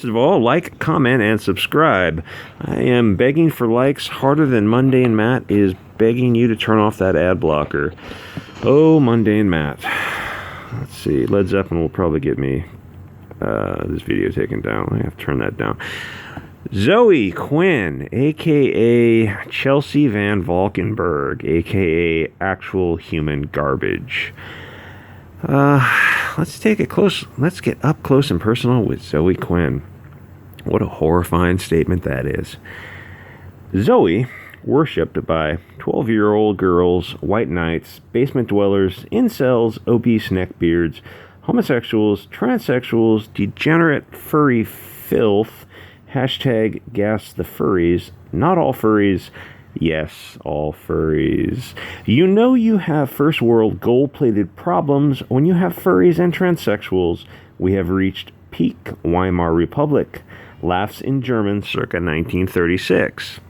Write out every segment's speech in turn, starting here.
First of all, like, comment, and subscribe. I am begging for likes harder than Mundane Matt is begging you to turn off that ad blocker. Oh, Mundane Matt. Let's see. Led Zeppelin will probably get me this video taken down. I have to turn that down. Zoe Quinn, a.k.a. Chelsea Van Vandenburg, a.k.a. Actual Human Garbage. Let's get up close and personal with Zoe Quinn. What a horrifying statement that is. Zoe, worshipped by 12-year-old girls, white knights, basement dwellers, incels, obese neckbeards, homosexuals, transsexuals, degenerate furry filth, hashtag gas the furries, not all furries, yes, all furries. You know you have first world gold-plated problems when you have furries and transsexuals. We have reached peak Weimar Republic. Laughs in German circa 1936.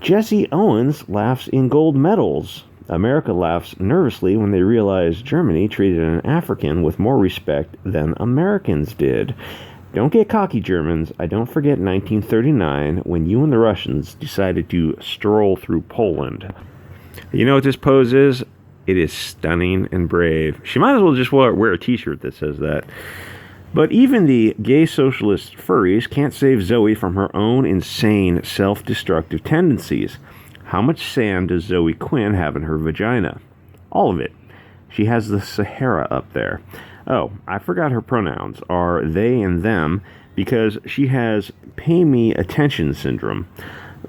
Jesse Owens laughs in gold medals. America laughs nervously when they realize Germany treated an African with more respect than Americans did. Don't get cocky, Germans. I don't forget 1939 when you and the Russians decided to stroll through Poland. You know what this pose is? It is stunning and brave. She might as well just wear a t-shirt that says that. But even the gay socialist furries can't save Zoe from her own insane self-destructive tendencies. How much sand does Zoe Quinn have in her vagina? All of it. She has the Sahara up there. Oh, I forgot her pronouns are they and them because she has pay me attention syndrome.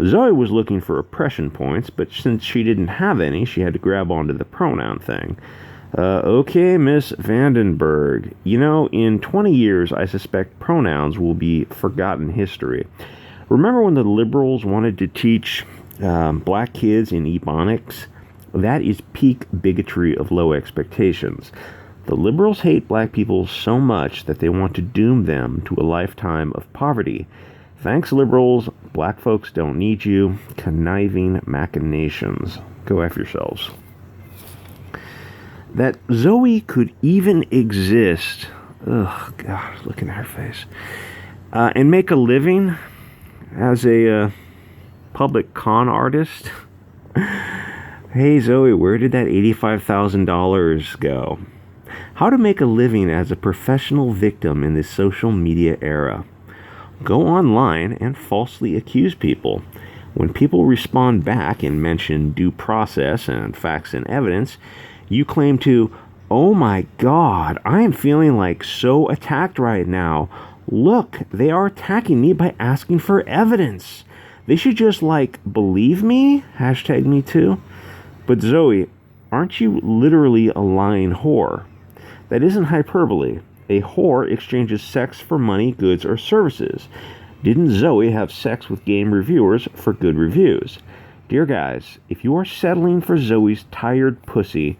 Zoe was looking for oppression points, but since she didn't have any, she had to grab onto the pronoun thing. Okay, Miss Vandenberg. You know, in 20 years, I suspect pronouns will be forgotten history. Remember when the liberals wanted to teach black kids in Ebonics? That is peak bigotry of low expectations. The liberals hate black people so much that they want to doom them to a lifetime of poverty. Thanks, liberals. Black folks don't need you. Conniving machinations. Go F yourselves. That Zoe could even exist, ugh, God, looking at her face, and make a living as a public con artist. Hey, Zoe, where did that $85,000 go? How to make a living as a professional victim in this social media era. Go online and falsely accuse people. When people respond back and mention due process and facts and evidence, you claim to, oh my God, I am feeling like so attacked right now. Look, they are attacking me by asking for evidence. They should just believe me? Hashtag me too. But Zoe, aren't you literally a lying whore? That isn't hyperbole. A whore exchanges sex for money, goods, or services. Didn't Zoe have sex with game reviewers for good reviews? Dear guys, if you are settling for Zoe's tired pussy,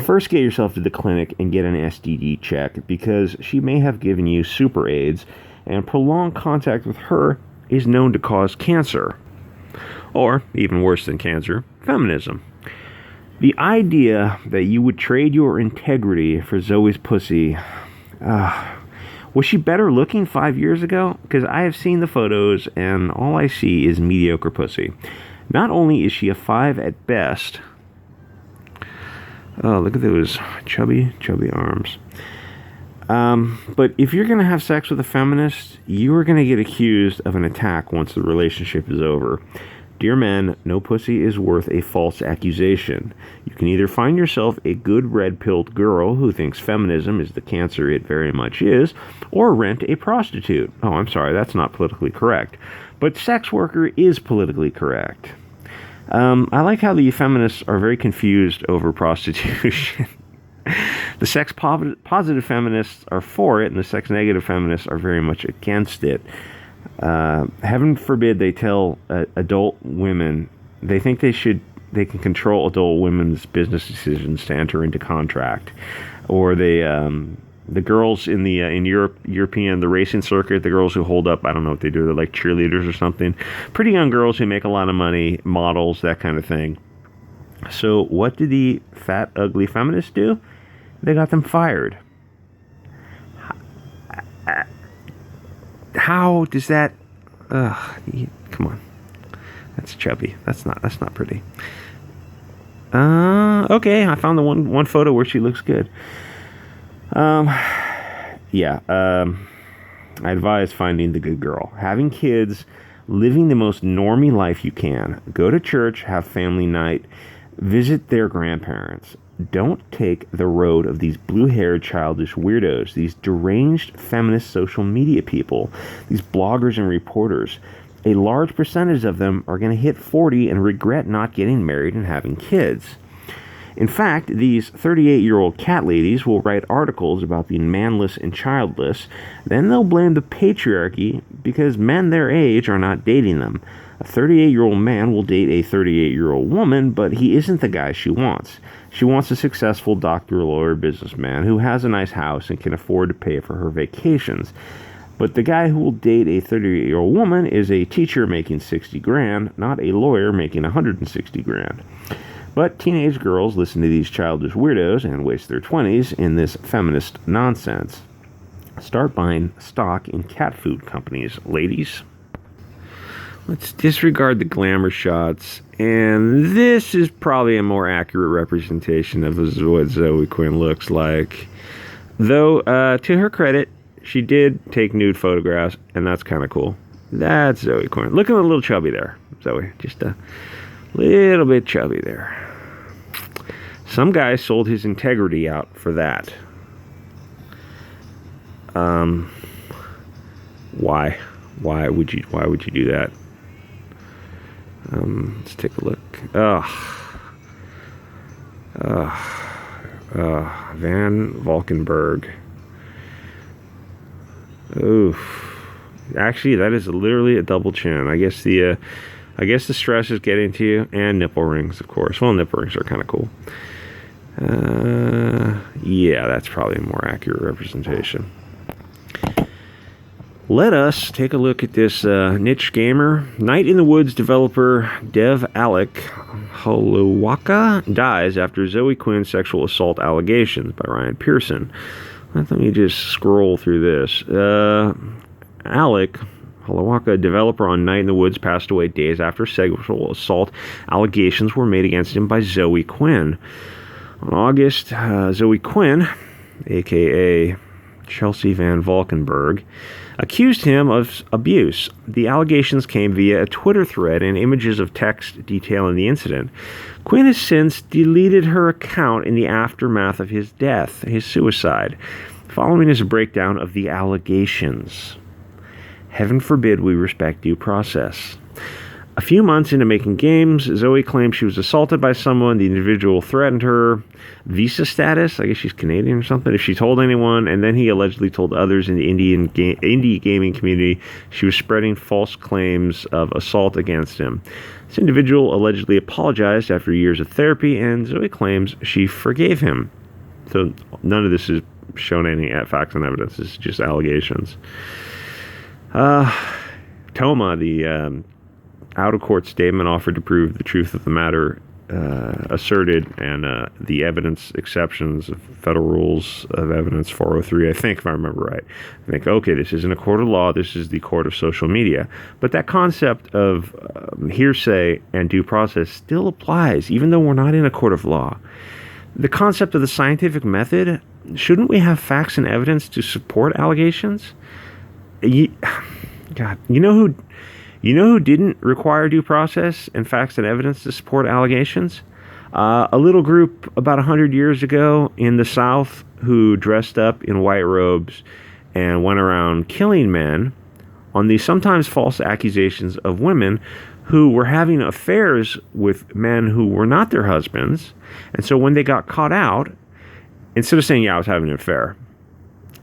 first get yourself to the clinic and get an STD check because she may have given you super AIDS, and prolonged contact with her is known to cause cancer. Or, even worse than cancer, feminism. The idea that you would trade your integrity for Zoe's pussy, was she better looking 5 years ago? Because I have seen the photos and all I see is mediocre pussy. Not only is she a 5 at best, oh, look at those chubby arms. But if you're going to have sex with a feminist, you are going to get accused of an attack once the relationship is over. Dear men, no pussy is worth a false accusation. You can either find yourself a good red-pilled girl who thinks feminism is the cancer it very much is, or rent a prostitute. Oh, I'm sorry, that's not politically correct. But sex worker is politically correct. I like how the feminists are very confused over prostitution. The sex-positive feminists are for it, and the sex-negative feminists are very much against it. Heaven forbid they tell adult women they think they can control adult women's business decisions to enter into contract, or the girls in European the racing circuit, the girls who hold up, I don't know what they do, they're like cheerleaders or something, pretty young girls who make a lot of money, models, that kind of thing. So what did the fat ugly feminists do? They got them fired. how does that... come on. That's chubby. That's not pretty. Okay, I found the one photo where she looks good. I advise finding the good girl. Having kids, living the most normie life you can. Go to church, have family night, visit their grandparents. Don't take the road of these blue-haired childish weirdos, these deranged feminist social media people, these bloggers and reporters. A large percentage of them are going to hit 40 and regret not getting married and having kids. In fact, these 38-year-old cat ladies will write articles about being manless and childless. Then they'll blame the patriarchy because men their age are not dating them. A 38-year-old man will date a 38-year-old woman, but he isn't the guy she wants. She wants a successful doctor, lawyer, businessman who has a nice house and can afford to pay for her vacations. But the guy who will date a 38-year-old woman is a teacher making $60,000, not a lawyer making $160,000. But teenage girls listen to these childish weirdos and waste their 20s in this feminist nonsense. Start buying stock in cat food companies, ladies. Let's disregard the glamour shots, and this is probably a more accurate representation of what Zoe Quinn looks like. Though, to her credit, she did take nude photographs, and that's kind of cool. That's Zoe Quinn. Looking a little chubby there, Zoe. Just a little bit chubby there. Some guy sold his integrity out for that. Why? Why would you do that? Let's take a look. Van Valkenburg. Oof. Actually, that is literally a double chin. I guess the stress is getting to you, and nipple rings, of course. Well, nipple rings are kind of cool. Yeah, that's probably a more accurate representation. Let us take a look at this niche gamer. Night in the Woods developer Dev Alec Holowaka dies after Zoe Quinn sexual assault allegations by Ryan Pearson. Let me just scroll through this. Alec Holowaka, developer on Night in the Woods, passed away days after sexual assault allegations were made against him by Zoe Quinn. On August, Zoe Quinn, a.k.a. Chelsea Van Vandenburg, accused him of abuse. The allegations came via a Twitter thread and images of text detailing the incident. Quinn has since deleted her account in the aftermath of his death, his suicide, following his breakdown of the allegations. Heaven forbid we respect due process. A few months into making games, Zoe claimed she was assaulted by someone. The individual threatened her visa status. I guess she's Canadian or something. If she told anyone, and then he allegedly told others in the indie gaming community she was spreading false claims of assault against him. This individual allegedly apologized after years of therapy, and Zoe claims she forgave him. So none of this is shown any facts and evidence. This is just allegations. Toma, the out-of-court statement offered to prove the truth of the matter, asserted, and the evidence exceptions of Federal Rules of Evidence 403, I think, if I remember right. I think, okay, this isn't a court of law, this is the court of social media. But that concept of hearsay and due process still applies, even though we're not in a court of law. The concept of the scientific method, shouldn't we have facts and evidence to support allegations? God, you know who didn't require due process and facts and evidence to support allegations? A little group about 100 years ago in the South who dressed up in white robes and went around killing men on the sometimes false accusations of women who were having affairs with men who were not their husbands. And so when they got caught out, instead of saying, yeah, I was having an affair,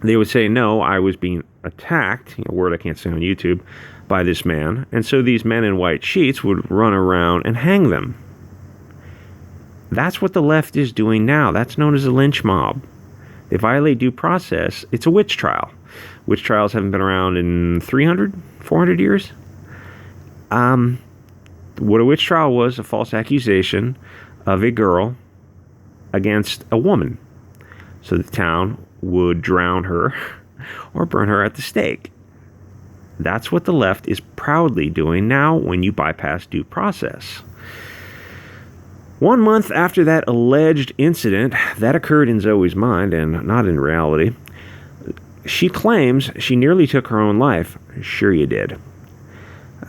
they would say, no, I was being attacked, a word I can't say on YouTube, by this man. And so these men in white sheets would run around and hang them. That's what the left is doing now. That's known as a lynch mob. They violate due process. It's a witch trial. Witch trials haven't been around in 300, 400 years. What a witch trial was, a false accusation of a girl against a woman. So the town would drown her or burn her at the stake. That's what the left is proudly doing now when you bypass due process. 1 month after that alleged incident that occurred in Zoe's mind and not in reality, she claims she nearly took her own life. Sure you did.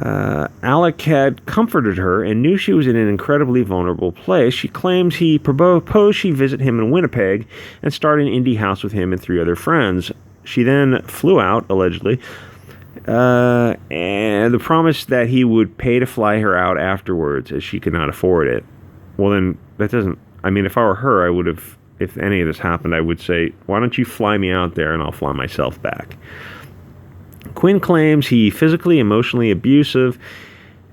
Alec had comforted her and knew she was in an incredibly vulnerable place. She claims he proposed she visit him in Winnipeg and start an indie house with him and 3 other friends. She then flew out, allegedly, and the promise that he would pay to fly her out afterwards as she could not afford it. Well, then, that doesn't... I mean, if I were her, I would have... If any of this happened, I would say, why don't you fly me out there and I'll fly myself back. Quinn claims he physically, emotionally abusive,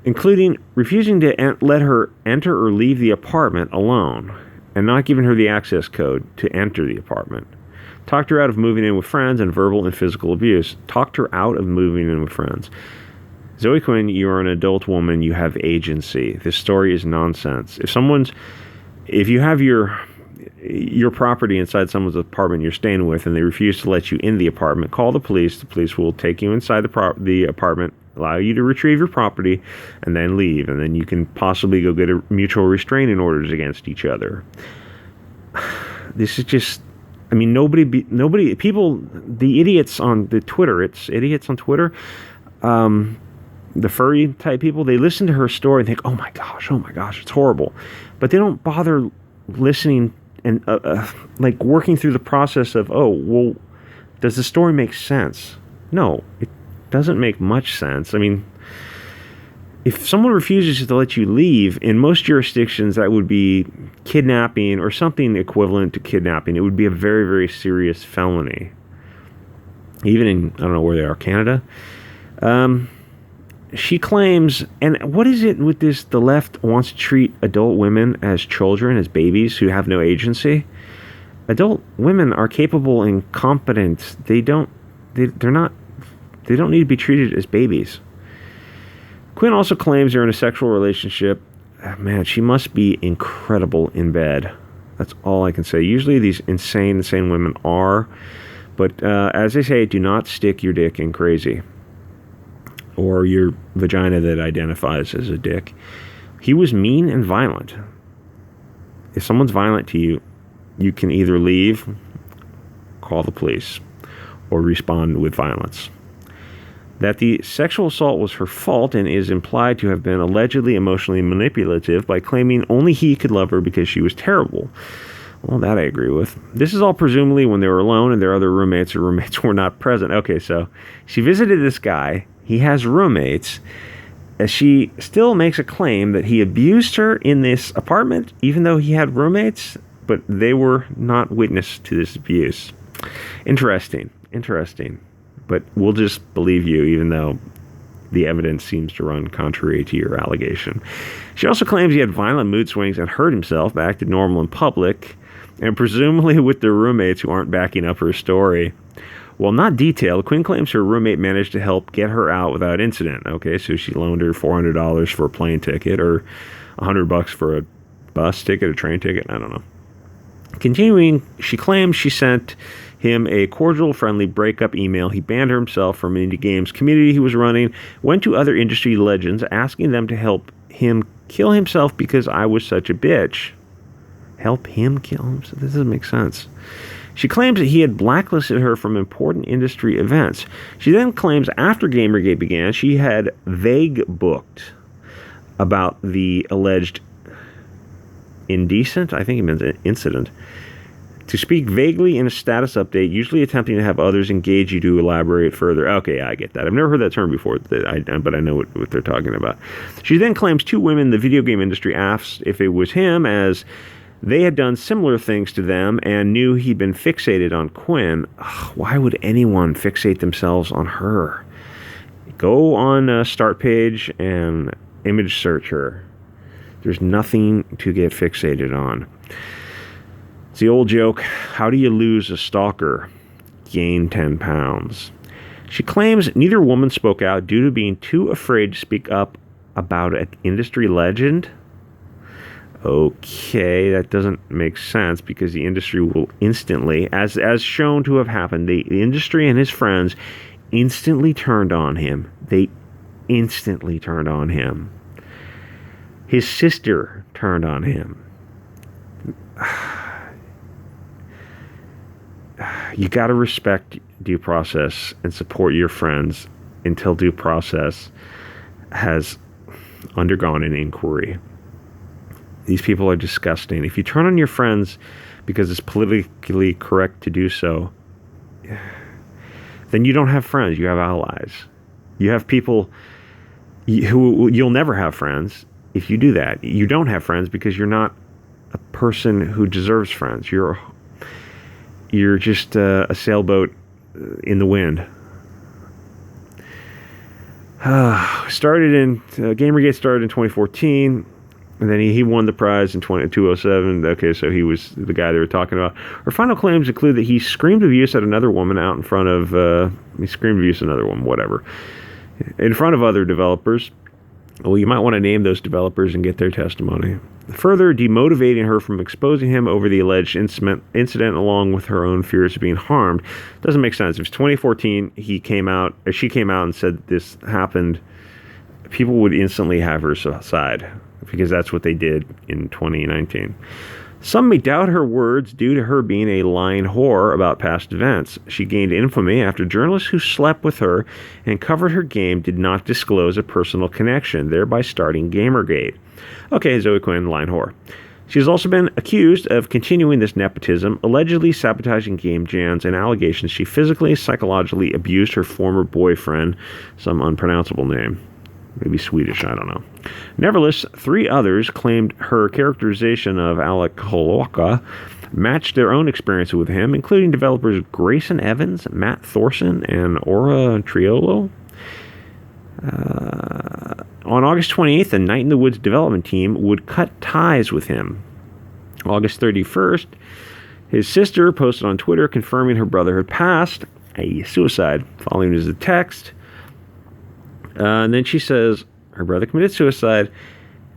including refusing to let her enter or leave the apartment alone and not giving her the access code to enter the apartment. Talked her out of moving in with friends, and verbal and physical abuse. Talked her out of moving in with friends. Zoe Quinn, you are an adult woman. You have agency. This story is nonsense. If you have your property inside someone's apartment you're staying with and they refuse to let you in the apartment, call the police. The police will take you inside the apartment, allow you to retrieve your property, and then leave. And then you can possibly go get a mutual restraining orders against each other. This is just... I mean, people, the idiots on the Twitter, it's idiots on Twitter, the furry type people, they listen to her story and think, oh my gosh, it's horrible. But they don't bother listening and like working through the process of, oh, well, does the story make sense? No, it doesn't make much sense. I mean, if someone refuses to let you leave, in most jurisdictions that would be kidnapping or something equivalent to kidnapping. It would be a very, very serious felony. Even in, I don't know where they are, Canada. She claims, and what is it with this? The left wants to treat adult women as children, as babies who have no agency. Adult women are capable and competent. They don't need to be treated as babies. Quinn also claims they're in a sexual relationship. Man, she must be incredible in bed. That's all I can say. Usually these insane women are. But as they say, do not stick your dick in crazy. Or your vagina that identifies as a dick. He was mean and violent. If someone's violent to you, you can either leave, call the police, or respond with violence. That the sexual assault was her fault and is implied to have been allegedly emotionally manipulative by claiming only he could love her because she was terrible. Well, that I agree with. This is all presumably when they were alone and their other roommates or roommates were not present. Okay, so she visited this guy. He has roommates. She still makes a claim that he abused her in this apartment, even though he had roommates, but they were not witness to this abuse. Interesting. But we'll just believe you, even though the evidence seems to run contrary to your allegation. She also claims he had violent mood swings and hurt himself, but acted normal in public, and presumably with their roommates who aren't backing up her story. While not detailed, Quinn claims her roommate managed to help get her out without incident. Okay, so she loaned her $400 for a plane ticket, or $100 for a bus ticket, a train ticket, I don't know. Continuing, she claims she sent him a cordial, friendly breakup email. He banned himself from indie games community he was running, went to other industry legends asking them to help him kill himself because I was such a bitch. Help him kill himself? This doesn't make sense. She claims that he had blacklisted her from important industry events. She then claims after Gamergate began, she had vague booked about the alleged indecent, I think he means incident, to speak vaguely in a status update, usually attempting to have others engage you to elaborate further. Okay, I get that. I've never heard that term before, but I know what they're talking about. She then claims 2 women in the video game industry asked if it was him, as they had done similar things to them and knew he'd been fixated on Quinn. Ugh, why would anyone fixate themselves on her? Go on a start page and image search her. There's nothing to get fixated on. It's the old joke, how do you lose a stalker? Gain 10 pounds. She claims neither woman spoke out due to being too afraid to speak up about an industry legend. Okay, that doesn't make sense because the industry will instantly, as shown to have happened, the industry and his friends instantly turned on him. They instantly turned on him. His sister turned on him. You got to respect due process and support your friends until due process has undergone an inquiry. These people are disgusting. If you turn on your friends because it's politically correct to do so, then you don't have friends. You have allies. You have people who you'll never have friends if you do that. You don't have friends because you're not a person who deserves friends. You're just a sailboat in the wind. Gamergate started in 2014, and then he won the prize in 2007. Okay, so he was the guy they were talking about. Her final claims include that he screamed abuse at another woman out in front of, whatever, in front of other developers. Well, you might want to name those developers and get their testimony. Further demotivating her from exposing him over the alleged incident along with her own fears of being harmed. Doesn't make sense. If it's 2014, she came out and said this happened, people would instantly have her side because that's what they did in 2019. Some may doubt her words due to her being a lying whore about past events. She gained infamy after journalists who slept with her and covered her game did not disclose a personal connection, thereby starting Gamergate. Okay, Zoe Quinn, lying whore. She has also been accused of continuing this nepotism, allegedly sabotaging game jams, and allegations she physically and psychologically abused her former boyfriend, some unpronounceable name. Maybe Swedish, I don't know. Nevertheless, 3 others claimed her characterization of Alec Holowka matched their own experience with him, including developers Grayson Evans, Matt Thorson, and Aura Triolo. On August 28th, the Night in the Woods development team would cut ties with him. August 31st, his sister posted on Twitter confirming her brother had passed, a suicide, following his text. And then she says her brother committed suicide,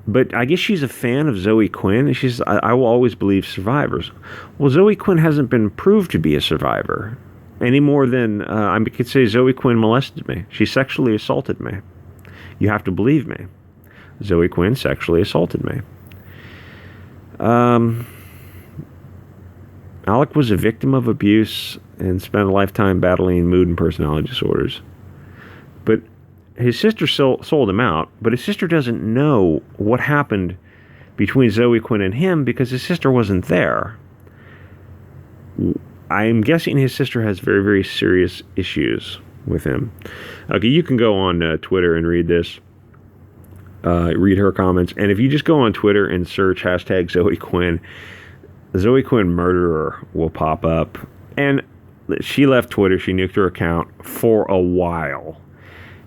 but I guess she's a fan of Zoe Quinn, and she says, I will always believe survivors. Well, Zoe Quinn hasn't been proved to be a survivor any more than I could say Zoe Quinn molested me. She sexually assaulted me. You have to believe me. Zoe Quinn sexually assaulted me. Alec was a victim of abuse and spent a lifetime battling mood and personality disorders. But his sister sold him out, but his sister doesn't know what happened between Zoe Quinn and him because his sister wasn't there. I'm guessing his sister has very, very serious issues with him. Okay, you can go on Twitter and read this. Read her comments. And if you just go on Twitter and search hashtag Zoe Quinn murderer will pop up. And she left Twitter. She nuked her account for a while.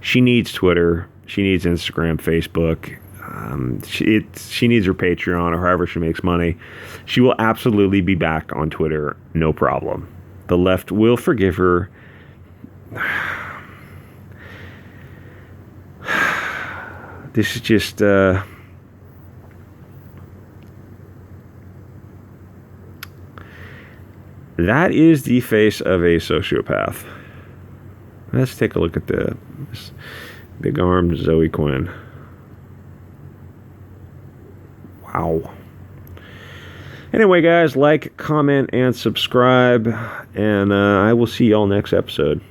She needs Twitter. She needs Instagram, Facebook. She needs her Patreon or however she makes money. She will absolutely be back on Twitter, no problem. The left will forgive her. This is just... that is the face of a sociopath. Let's take a look at this big-armed Zoe Quinn. Wow. Anyway, guys, like, comment, and subscribe, and I will see y'all next episode.